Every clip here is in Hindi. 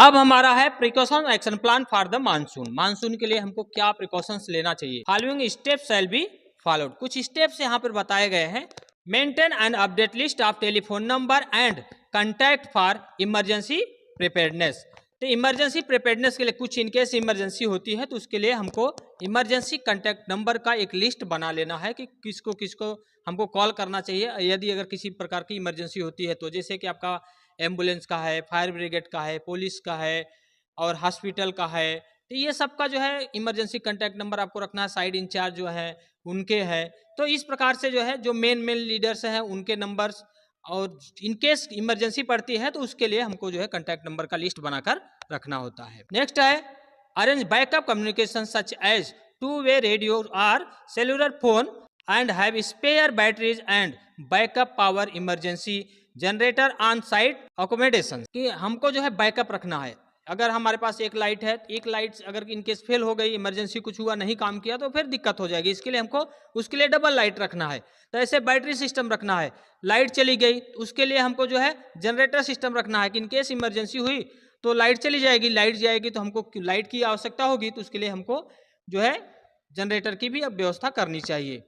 अब हमारा है precaution action plan for the monsoon. Monsoon के लिए हमको क्या प्रिकॉशंस लेना चाहिए। Following steps shall be followed. कुछ स्टेप्स यहाँ पर बताए गए हैं। Maintain and update list of telephone number and contact for emergency preparedness. तो इमरजेंसी प्रिपेयर्डनेस के लिए कुछ इनकेस इमरजेंसी होती है तो उसके लिए हमको इमरजेंसी कॉन्टैक्ट नंबर का एक लिस्ट बना लेना है कि किसको किसको हमको कॉल करना चाहिए यदि अगर किसी प्रकार की इमरजेंसी होती है। तो जैसे कि आपका एम्बुलेंस का है, फायर ब्रिगेड का है, पुलिस का है और हॉस्पिटल का है, तो ये सब का जो है इमरजेंसी कॉन्टैक्ट नंबर आपको रखना है। साइड इंचार्ज जो है उनके हैं। तो इस प्रकार से जो है जो मेन लीडर्स हैं उनके नंबर्स, और इनकेस इमरजेंसी पड़ती है तो उसके लिए हमको जो है कॉन्टैक्ट नंबर का लिस्ट बनाकर रखना होता है। नेक्स्ट है arrange backup communication such as two way radio और cellular phone and have spare batteries and backup power emergency generator on site accommodation. कि हमको जो है बैकअप रखना है। अगर हमारे पास एक लाइट है, एक लाइट अगर इनकेस फेल हो गई, इमरजेंसी कुछ हुआ, नहीं काम किया तो फिर दिक्कत हो जाएगी। इसके लिए हमको उसके लिए डबल लाइट रखना है। तो ऐसे बैटरी सिस्टम रखना है। लाइट चली गई तो उसके लिए हमको जो है जनरेटर सिस्टम रखना है कि इनकेस इमरजेंसी हुई तो लाइट चली जाएगी, लाइट जाएगी तो हमको लाइट की आवश्यकता होगी, तो उसके लिए हमको जो है जनरेटर की भी अब व्यवस्था करनी चाहिए।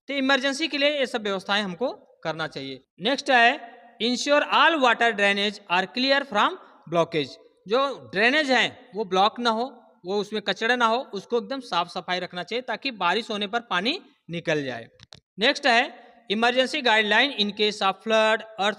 तो इमरजेंसी के लिए ये सब व्यवस्थाएं हमको करना चाहिए। नेक्स्ट है ensure all water drainage are clear from blockage. जो ड्रेनेज है वो ब्लॉक ना हो, वो उसमें कचरा ना हो, उसको एकदम साफ सफाई रखना चाहिए ताकि बारिश होने पर पानी निकल जाए। नेक्स्ट है emergency guideline in case of flood, earth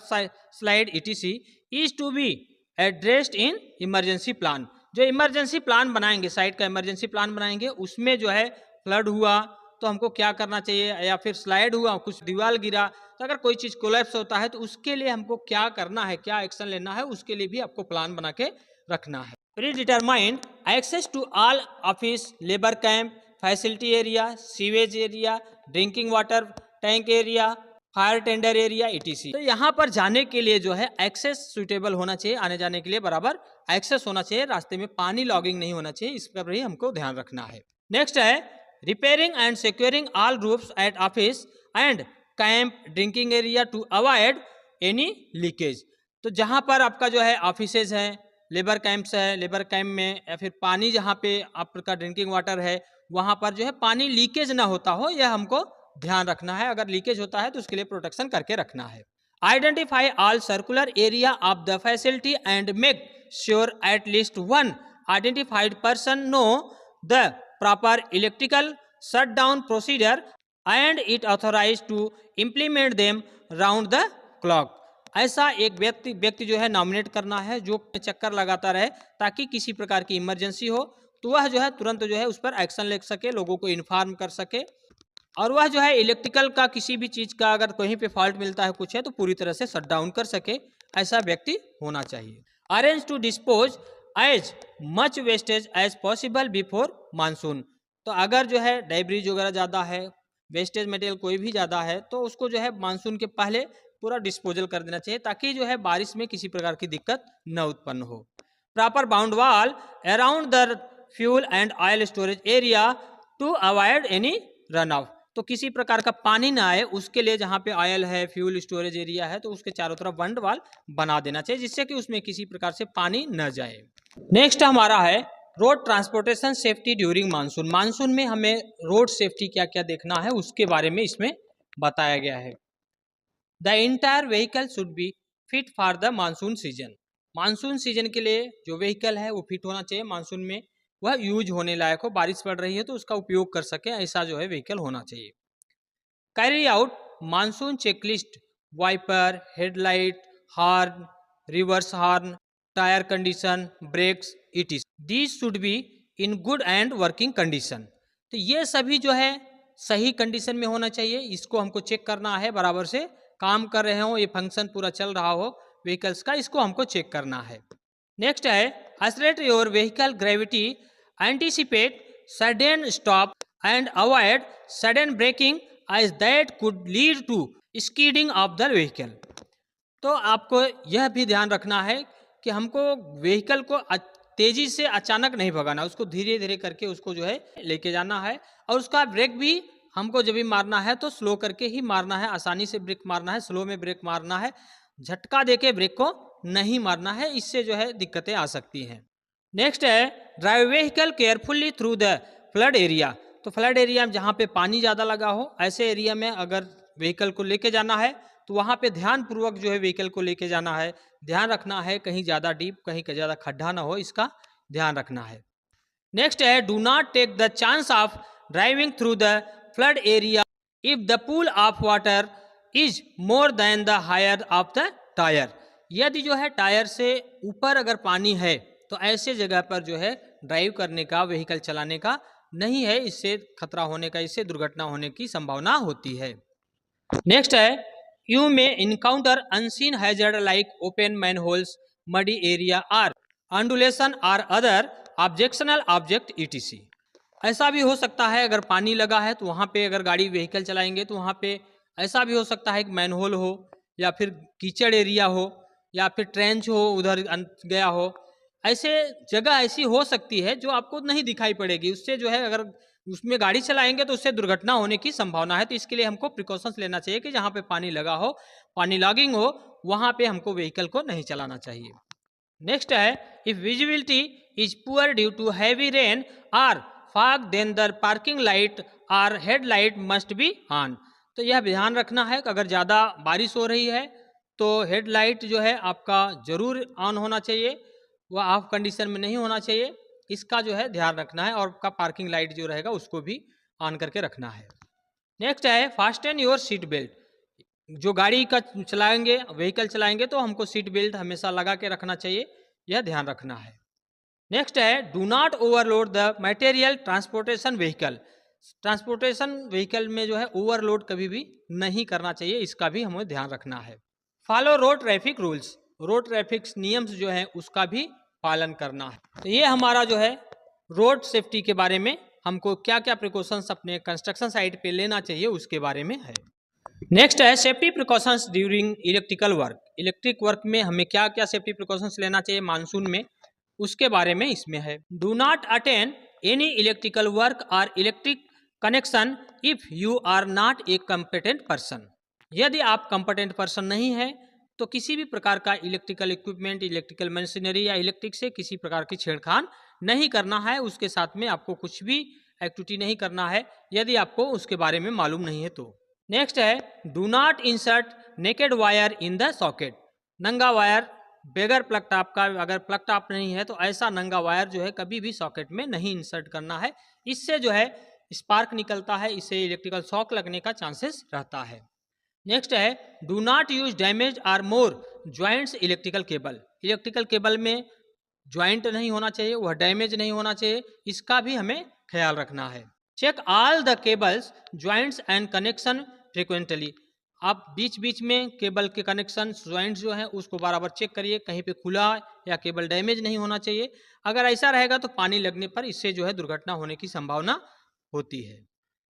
slide etc is to be addressed in emergency plan. जो इमरजेंसी प्लान बनाएंगे, साइट का इमरजेंसी प्लान बनाएंगे, उसमें जो है फ्लड हुआ तो हमको क्या करना चाहिए, या फिर स्लाइड हुआ, कुछ दीवार गिरा, तो अगर कोई चीज कोलैप्स होता है तो उसके लिए हमको क्या करना है, क्या एक्शन लेना है, उसके लिए भी आपको प्लान बना के रखना है। Predetermined access to all office, labour camp, facility area, sewage area, drinking water tank area, fire tender area etc। तो यहाँ पर जाने के लिए जो है एक्सेस सुटेबल होना चाहिए, आने जाने के लिए बराबर एक्सेस होना चाहिए, रास्ते में पानी लॉगिंग नहीं होना चाहिए, इस पर भी हमको ध्यान रखना है। नेक्स्ट है repairing and securing all roofs at office and camp, drinking area to avoid any leakage. तो जहाँ पर आपका जो है ऑफिसेज हैं, लेबर कैंप्स है, लेबर कैंप में या फिर पानी जहाँ पे आपका ड्रिंकिंग वाटर है वहाँ पर जो है पानी लीकेज ना होता हो, यह हमको ध्यान रखना है। अगर लीकेज होता है तो उसके लिए प्रोटेक्शन करके रखना है। Identify all circular area of the facility and make sure at least one identified person know the proper electrical shutdown procedure and it authorise to implement them round the clock. ऐसा एक व्यक्ति जो है नॉमिनेट करना है जो चक्कर लगाता रहे, ताकि किसी प्रकार की इमरजेंसी हो तो वह जो है तुरंत जो है उस पर एक्शन ले सके, लोगों को इन्फॉर्म कर सके, और वह जो है इलेक्ट्रिकल का किसी भी चीज का अगर कहीं पे फॉल्ट मिलता है कुछ है तो पूरी तरह से शट डाउन कर सके, ऐसा व्यक्ति होना चाहिए। Arrange to dispose as much wastage as possible before monsoon. तो अगर जो है डाइब्रीज वगैरह ज़्यादा है, वेस्टेज मटेरियल कोई भी ज़्यादा है, तो उसको जो है मानसून के पहले पूरा डिस्पोजल कर देना चाहिए, ताकि जो है बारिश में किसी प्रकार की दिक्कत न उत्पन्न हो। Proper bound wall around the fuel and oil storage area to avoid any run off. तो किसी प्रकार का पानी ना आए उसके लिए जहाँ पे ऑयल है, फ्यूल स्टोरेज एरिया है, तो उसके चारों तरफ बंड वाल बना देना चाहिए, जिससे कि उसमें किसी प्रकार से पानी न जाए। नेक्स्ट हमारा है road transportation safety during monsoon. Monsoon में हमें रोड सेफ्टी क्या क्या देखना है उसके बारे में इसमें बताया गया है। The entire vehicle should be fit for the monsoon season. Monsoon season के लिए जो व्हीकल है वो फिट होना चाहिए, मानसून में वह यूज होने लायक हो, बारिश पड़ रही है तो उसका उपयोग कर सके, ऐसा जो है व्हीकल होना चाहिए। Carry out monsoon checklist, wiper, headlight, horn, reverse horn, tyre condition, brakes etc। These should be in good and working condition. तो ये सभी जो है सही कंडीशन में होना चाहिए, इसको हमको चेक करना है, बराबर से काम कर रहे हो, ये फंक्शन पूरा चल रहा हो व्हीकल्स का, इसको हमको चेक करना है। नेक्स्ट है accelerate your vehicle gravity, anticipate sudden stop and avoid sudden braking as that could lead to skidding of the vehicle. तो आपको यह भी ध्यान रखना है कि हमको व्हीकल को तेजी से अचानक नहीं भगाना, उसको धीरे धीरे करके उसको जो है लेके जाना है, और उसका ब्रेक भी हमको जब भी मारना है तो स्लो करके ही मारना है, आसानी से ब्रेक मारना है, स्लो में ब्रेक मारना है, झटका देके ब्रेक को नहीं मारना है, इससे जो है दिक्कतें आ सकती हैं। नेक्स्ट है drive vehicle carefully through the flood area. तो फ्लड एरिया में जहाँ पे पानी ज़्यादा लगा हो, ऐसे एरिया में अगर व्हीकल को लेके जाना है तो वहाँ पे ध्यानपूर्वक जो है व्हीकल को लेके जाना है, ध्यान रखना है कहीं ज़्यादा डीप, कहीं ज़्यादा खड्डा ना हो, इसका ध्यान रखना है। नेक्स्ट है do not take the chance of driving through the flood area if the pool of water is more than the higher of the tyre. यदि जो है टायर से ऊपर अगर पानी है तो ऐसे जगह पर जो है ड्राइव करने का, व्हीकल चलाने का नहीं है, इससे खतरा होने का, इससे दुर्घटना होने की संभावना होती है। नेक्स्ट है you may encounter unseen hazard like open manholes, muddy area or undulation or other objectional object ETC. ऐसा भी हो सकता है अगर पानी लगा है तो वहाँ पे अगर गाड़ी व्हीकल चलाएंगे तो वहाँ पे ऐसा भी हो सकता है कि मैनहोल हो या फिर कीचड़ एरिया हो या फिर ट्रेंच हो उधर गया हो, ऐसे जगह ऐसी हो सकती है जो आपको नहीं दिखाई पड़ेगी, उससे जो है अगर उसमें गाड़ी चलाएंगे तो उससे दुर्घटना होने की संभावना है। तो इसके लिए हमको प्रिकॉशंस लेना चाहिए कि जहाँ पे पानी लगा हो, पानी लॉगिंग हो, वहाँ पे हमको व्हीकल को नहीं चलाना चाहिए। नेक्स्ट है if visibility is poor due to heavy rain or fog then the parking light or headlight must be on. तो यह ध्यान रखना है कि अगर ज़्यादा बारिश हो रही है तो हेडलाइट जो है आपका ज़रूर ऑन होना चाहिए, वह ऑफ कंडीशन में नहीं होना चाहिए, इसका जो है ध्यान रखना है, और आपका पार्किंग लाइट जो रहेगा उसको भी ऑन करके रखना है। नेक्स्ट है फास्टन योर सीट बेल्ट। जो गाड़ी का चलाएंगे, व्हीकल चलाएंगे तो हमको सीट बेल्ट हमेशा लगा के रखना चाहिए, यह ध्यान रखना है। नेक्स्ट है do not overload the material transportation vehicle. Transportation vehicle में जो है ओवरलोड कभी भी नहीं करना चाहिए, इसका भी हमें ध्यान रखना है। Follow road traffic rules. Road traffic नियम्स जो है उसका भी पालन करना है। तो ये हमारा जो है रोड सेफ्टी के बारे में हमको क्या क्या प्रिकॉशंस अपने कंस्ट्रक्शन साइट पे लेना चाहिए उसके बारे में है। नेक्स्ट है safety precautions during electrical work. Electric work में हमें क्या क्या सेफ्टी प्रिकॉशंस लेना चाहिए मानसून में, उसके बारे में इसमें है। Do not attend any electrical work or electric connection if you are not a competent person. यदि आप कॉम्पिटेंट पर्सन नहीं है तो किसी भी प्रकार का इलेक्ट्रिकल इक्विपमेंट, इलेक्ट्रिकल मशीनरी या इलेक्ट्रिक से किसी प्रकार की छेड़खान नहीं करना है, उसके साथ में आपको कुछ भी एक्टिविटी नहीं करना है यदि आपको उसके बारे में मालूम नहीं है तो। नेक्स्ट है do not insert naked wire in the socket. नंगा वायर बगैर प्लग टॉप का, अगर प्लग टॉप नहीं है तो ऐसा नंगा वायर जो है कभी भी सॉकेट में नहीं इंसर्ट करना है, इससे जो है स्पार्क निकलता है, इससे इलेक्ट्रिकल शॉक लगने का चांसेस रहता है। नेक्स्ट है do not use damage or more joints electrical cable. Electrical cable में ज्वाइंट नहीं होना चाहिए, वह डैमेज नहीं होना चाहिए, इसका भी हमें ख्याल रखना है। Check all the cables joints and connection frequently. आप बीच बीच में केबल के कनेक्शन ज्वाइंट्स जो है उसको बराबर चेक करिए, कहीं पे खुला या केबल डैमेज नहीं होना चाहिए। अगर ऐसा रहेगा तो पानी लगने पर इससे जो है दुर्घटना होने की संभावना होती है।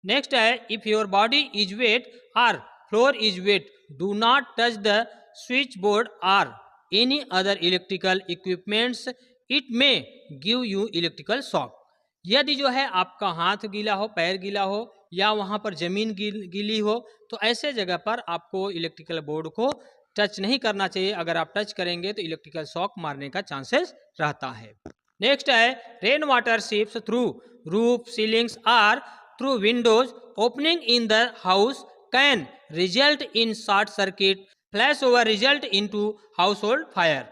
नेक्स्ट है if your body is wet or floor is wet do not touch the switch board or any other electrical equipments, it may give you electrical shock. यदि जो है आपका हाथ गीला हो, पैर गीला हो या वहाँ पर जमीन गीली हो तो ऐसे जगह पर आपको इलेक्ट्रिकल बोर्ड को टच नहीं करना चाहिए, अगर आप टच करेंगे तो इलेक्ट्रिकल शॉक मारने का चांसेस रहता है। नेक्स्ट है rain water seeps through roof ceilings or through windows opening in the house can result in short circuit, flash over result into household fire.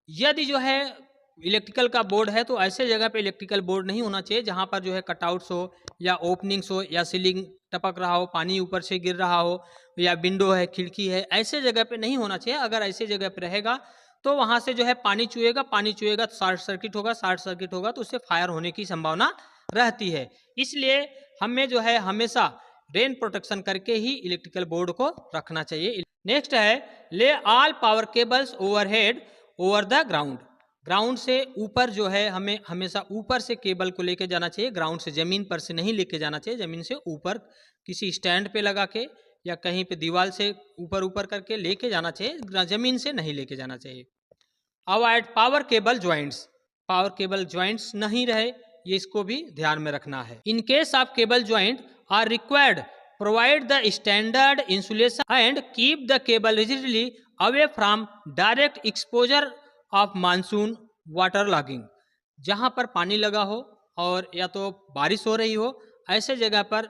यदि जो है इलेक्ट्रिकल का बोर्ड है तो ऐसे जगह पे इलेक्ट्रिकल बोर्ड नहीं होना चाहिए जहाँ पर जो है कटआउट्स हो या ओपनिंग्स हो या सीलिंग टपक रहा हो, पानी ऊपर से गिर रहा हो या विंडो है, खिड़की है, ऐसे जगह पे नहीं होना चाहिए। अगर ऐसे जगह पे रहेगा तो वहाँ से जो है पानी चुएगा तो शॉर्ट सर्किट होगा तो उससे फायर होने की संभावना रहती है। इसलिए हमें जो है हमेशा रेन प्रोटेक्शन करके ही इलेक्ट्रिकल बोर्ड को रखना चाहिए। नेक्स्ट है ले all power cables overhead over the ground. Ground से ऊपर जो है हमें हमेशा ऊपर से केबल को लेके जाना चाहिए, ग्राउंड से जमीन पर से नहीं लेके जाना चाहिए, जमीन से ऊपर किसी स्टैंड पे लगा के या कहीं पे दीवार से ऊपर करके लेके जाना चाहिए, जमीन से नहीं लेके जाना चाहिए। Avoid power cable joints. Power cable joints नहीं रहे, ये इसको भी ध्यान में रखना है। In case of cable joint are required provide the standard insulation and keep the cable rigidly away from direct exposure of monsoon water logging. जहाँ पर पानी लगा हो और या तो बारिश हो रही हो, ऐसे जगह पर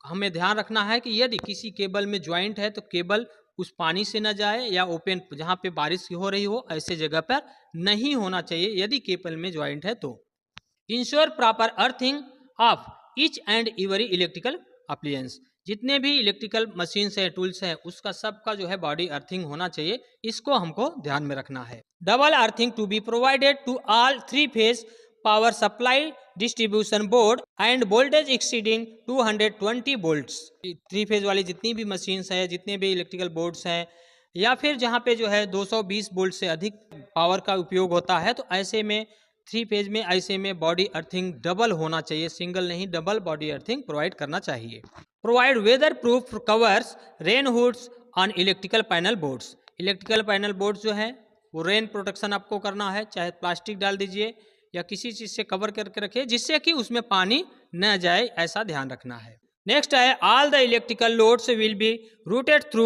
हमें ध्यान रखना है कि यदि किसी केबल में ज्वाइंट है तो केबल उस पानी से न जाए, या ओपन जहाँ पे बारिश हो रही हो ऐसे जगह पर नहीं होना चाहिए यदि केबल में ज्वाइंट है तो। Ensure proper earthing of each and every electrical appliance. जितने भी इलेक्ट्रिकल मशीन्स हैं, टूल्स हैं, उसका सबका जो है बॉडी अर्थिंग होना चाहिए, इसको हमको ध्यान में रखना है। Double earthing to be provided to all 3 phase power supply distribution board and voltage exceeding 220 volts. 3 phase वाली जितनी भी मशीन्स हैं, जितने भी इलेक्ट्रिकल बोर्ड्स हैं, या फिर जहाँ पे जो है 220 वोल्ट से अधिक पावर का उपयोग होता है, तो ऐसे में 3 फेज में ऐसे में बॉडी अर्थिंग डबल होना चाहिए, सिंगल नहीं डबल बॉडी अर्थिंग प्रोवाइड करना चाहिए। Provide weatherproof covers rain hoods on electrical panel boards. Electrical panel boards जो है वो रेन प्रोटेक्शन आपको करना है, चाहे प्लास्टिक डाल दीजिए या किसी चीज से कवर करके रखिए जिससे कि उसमें पानी न जाए, ऐसा ध्यान रखना है। नेक्स्ट है all the electrical loads will be routed through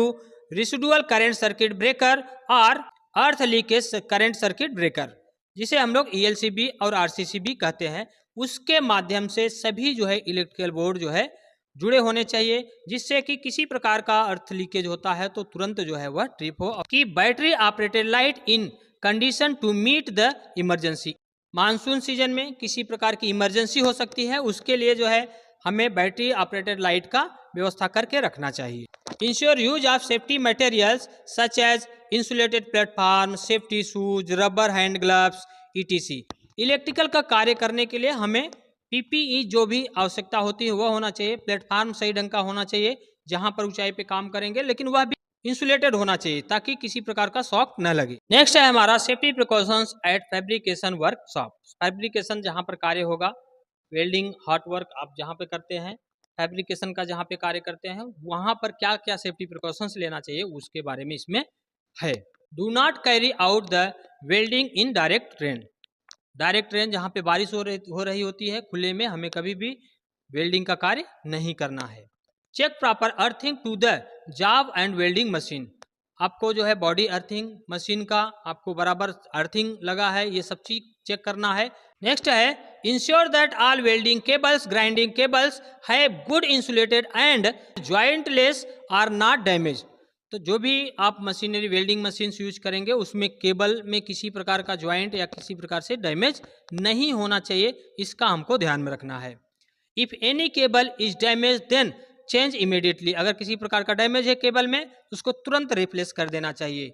residual current circuit breaker or earth leakage current circuit breaker, जिसे हम लोग ELCB और RCCB कहते हैं। उसके माध्यम से सभी जो है इलेक्ट्रिकल बोर्ड जो है जुड़े होने चाहिए, जिससे कि किसी प्रकार का अर्थ लीकेज होता है तो तुरंत जो है वह ट्रिप हो। कि battery operated light in condition to meet the emergency. Monsoon season में किसी प्रकार की इमरजेंसी हो सकती है, उसके लिए जो है हमें बैटरी ऑपरेटेड लाइट का व्यवस्था करके रखना चाहिए। Ensure use of safety materials such as insulated platform, safety shoes, rubber hand gloves ETC। Electrical का कार्य करने के लिए हमें PPE जो भी आवश्यकता होती है वह होना चाहिए। प्लेटफॉर्म सही ढंग का होना चाहिए जहां पर ऊंचाई पे काम करेंगे, लेकिन वह भी इंसुलेटेड होना चाहिए ताकि किसी प्रकार का शॉक न लगे। नेक्स्ट है हमारा safety precautions at fabrication workshop. Fabrication जहां पर कार्य होगा, वेल्डिंग, हॉट वर्क आप जहां पे करते हैं, फैब्रिकेशन का जहां पे कार्य करते हैं, वहां पर क्या क्या सेफ्टी प्रिकॉशंस लेना चाहिए उसके बारे में इसमें है। Do not carry out the welding in direct rain. Direct rain जहाँ पे बारिश हो रही होती है, खुले में हमें कभी भी वेल्डिंग का कार्य नहीं करना है। Check proper earthing to the job and welding machine. आपको जो है बॉडी अर्थिंग मशीन का आपको बराबर अर्थिंग लगा है, ये सब चीज चेक करना है। नेक्स्ट है ensure that all welding cables, grinding cables have good insulated and jointless are not damage. तो जो भी आप मशीनरी वेल्डिंग मशीन यूज करेंगे उसमें केबल में किसी प्रकार का ज्वाइंट या किसी प्रकार से डैमेज नहीं होना चाहिए, इसका हमको ध्यान में रखना है। If any cable is damage then change immediately. अगर किसी प्रकार का डैमेज है केबल में उसको तुरंत रिप्लेस कर देना चाहिए।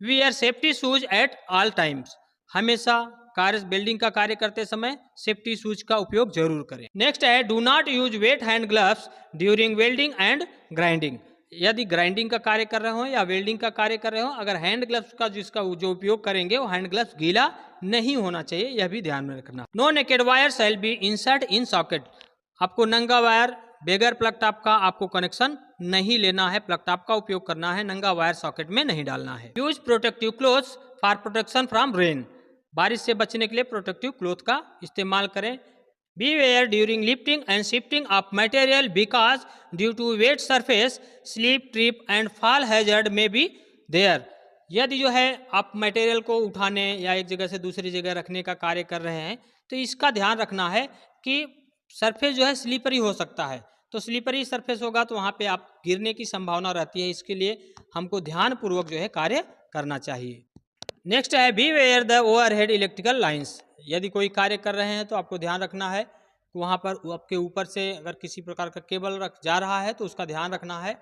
Wear safety shoes at all times. हमेशा कार्य वेल्डिंग का कार्य करते समय सेफ्टी शूज का उपयोग जरूर करें। नेक्स्ट है do not use wait hand gloves during welding and grinding. यदि ग्राइंडिंग का कार्य कर रहे हो या वेल्डिंग का कार्य कर रहे हो, अगर हैंड ग्लव्स का जिसका जो उपयोग करेंगे वो हैंड ग्लव्स गीला नहीं होना चाहिए, यह भी ध्यान में रखना। No naked wire shall be insert in socket. आपको नंगा वायर बगैर प्लग टॉप का आपको कनेक्शन नहीं लेना है, प्लग टॉप का उपयोग करना है, नंगा वायर सॉकेट में नहीं डालना है। Use protective clothes for protection from rain. बारिश से बचने के लिए प्रोटेक्टिव क्लोथ का इस्तेमाल करें। Beware during lifting and shifting of material because due to wet surface, slip, trip and fall hazard may be there। यदि जो है आप मटेरियल को उठाने या एक जगह से दूसरी जगह रखने का कार्य कर रहे हैं तो इसका ध्यान रखना है कि सरफेस जो है स्लीपरी हो सकता है, तो स्लीपरी सरफेस होगा तो वहाँ पे आप गिरने की संभावना रहती है, इसके लिए हमको ध्यानपूर्वक जो है कार्य करना चाहिए। नेक्स्ट है beware the overhead electrical lines. यदि कोई कार्य कर रहे हैं तो आपको ध्यान रखना है कि वहाँ पर आपके ऊपर से अगर किसी प्रकार का केबल जा रहा है तो उसका ध्यान रखना है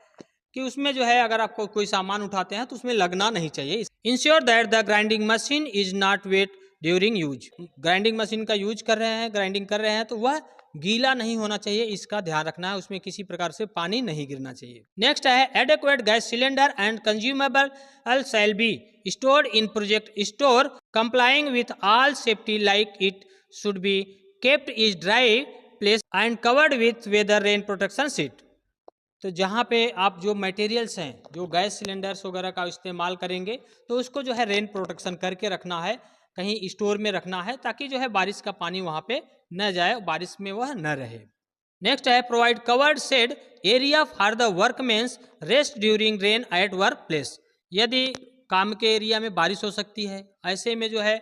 कि उसमें जो है अगर आपको कोई सामान उठाते हैं तो उसमें लगना नहीं चाहिए। Ensure that the grinding machine is not wet during use. Grinding machine का यूज कर रहे हैं, ग्राइंडिंग कर रहे हैं तो वह गीला नहीं होना चाहिए, इसका ध्यान रखना है, उसमें किसी प्रकार से पानी नहीं गिरना चाहिए। नेक्स्ट है adequate gas cylinder and consumable shall be stored in project store complying with all safety like it should be kept is dry place and covered with weather rain protection sheet। तो जहाँ पे आप जो मटेरियल्स हैं, जो गैस सिलेंडर्स वगैरह का इस्तेमाल करेंगे तो उसको जो है रेन प्रोटेक्शन करके रखना है, कहीं स्टोर में रखना है ताकि जो है बारिश का पानी वहाँ पे न जाए, बारिश में वह न रहे। नेक्स्ट है provide covered shed area for the workmens rest during rain at work place. यदि काम के एरिया में बारिश हो सकती है, ऐसे में जो है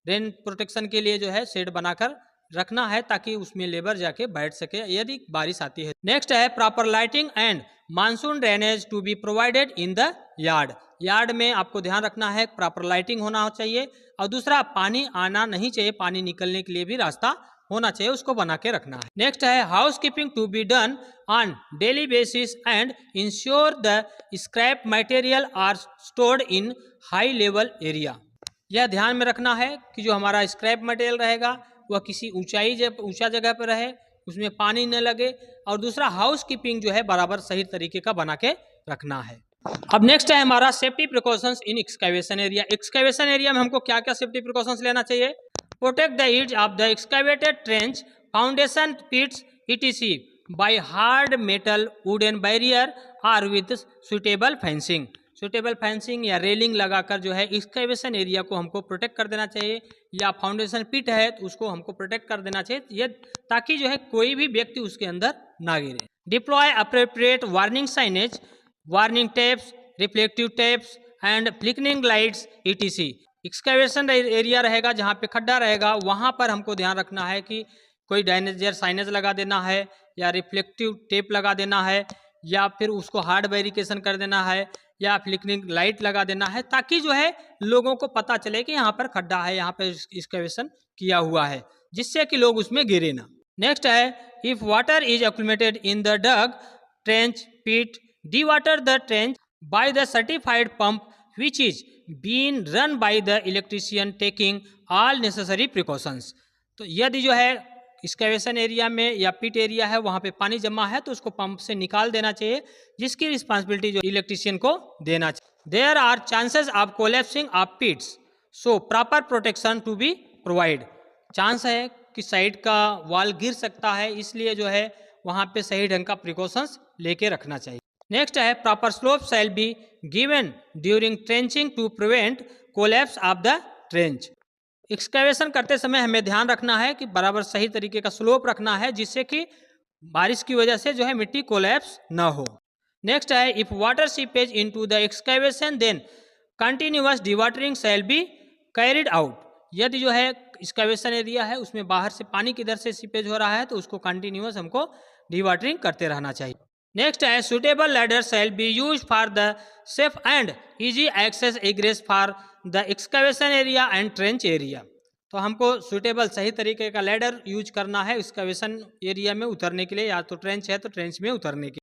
रेन प्रोटेक्शन के लिए जो है शेड बनाकर रखना है ताकि उसमें लेबर जाके बैठ सके यदि बारिश आती है। नेक्स्ट है proper lighting and monsoon drainage to be provided in the yard. Yard में आपको ध्यान रखना है प्रॉपर लाइटिंग होना चाहिए, और दूसरा पानी आना नहीं चाहिए, पानी निकलने के लिए भी रास्ता होना चाहिए, उसको बना के रखना है। नेक्स्ट है housekeeping to be done on daily basis and ensure the scrap material are stored in high level area. यह ध्यान में रखना है कि जो हमारा स्क्रैप मटेरियल रहेगा वह किसी ऊंचा जगह पर रहे, उसमें पानी न लगे, और दूसरा हाउस कीपिंग जो है बराबर सही तरीके का बना के रखना है। अब नेक्स्ट है हमारा safety precautions in excavation area. Excavation area में हमको क्या क्या सेफ्टी प्रिकॉशंस लेना चाहिए? Protect the edge of the excavated trench, foundation pits etc by hard metal wooden barrier or with suitable fencing। Suitable fencing या रेलिंग लगाकर जो है एक्सकैवेशन एरिया को हमको प्रोटेक्ट कर देना चाहिए, या फाउंडेशन पिट है तो उसको हमको प्रोटेक्ट कर देना चाहिए, ये ताकि जो है कोई भी व्यक्ति उसके अंदर ना गिरे। Deploy appropriate warning signage, warning tapes, reflective tapes and flickering lights etc। Excavation area रहेगा जहाँ पे खड्डा रहेगा, वहाँ पर हमको ध्यान रखना है कि कोई डायनेजर साइनेज लगा देना है, या रिफ्लेक्टिव टेप लगा देना है, या फिर उसको हार्ड बैरिकेशन कर देना है, या फ्लिकरिंग लाइट लगा देना है, ताकि जो है लोगों को पता चले कि यहाँ पर खड्डा है, यहाँ पर एक्सकैवेशन किया हुआ है, जिससे कि लोग उसमें गिरे ना। नेक्स्ट है if water is accumulated in the dug trench pit, dewater the trench by the certified pump which is been run by the electrician taking all necessary precautions. तो यदि जो है एक्सकैवेशन एरिया में या पिट एरिया है वहाँ पे पानी जमा है तो उसको पंप से निकाल देना चाहिए, जिसकी रिस्पांसिबिलिटी जो इलेक्ट्रीशियन को देना चाहिए। There are chances of collapsing of pits, so proper protection to be provide. Chance है कि साइड का वॉल गिर सकता है, इसलिए जो है वहाँ पे सही ढंग का प्रिकॉशंस लेके रखना चाहिए। नेक्स्ट है proper slope shall be given during trenching to prevent collapse of the trench. Excavation करते समय हमें ध्यान रखना है कि बराबर सही तरीके का स्लोप रखना है, जिससे कि बारिश की वजह से जो है मिट्टी कोलैप्स ना हो। नेक्स्ट है if water seepage into the excavation then continuous dewatering shall be carried out. यदि जो है एक्सकैवेशन एरिया है उसमें बाहर से पानी किधर से सीपेज हो रहा है तो उसको कंटिन्यूअस हमको डिवाटरिंग करते रहना चाहिए। नेक्स्ट है suitable ladder shall be use for the safe and easy access egress for the excavation area and trench area. तो हमको सुटेबल सही तरीके का लैडर यूज करना है एक्सकैवेशन एरिया में उतरने के लिए, या तो ट्रेंच है तो ट्रेंच में उतरने के लिए।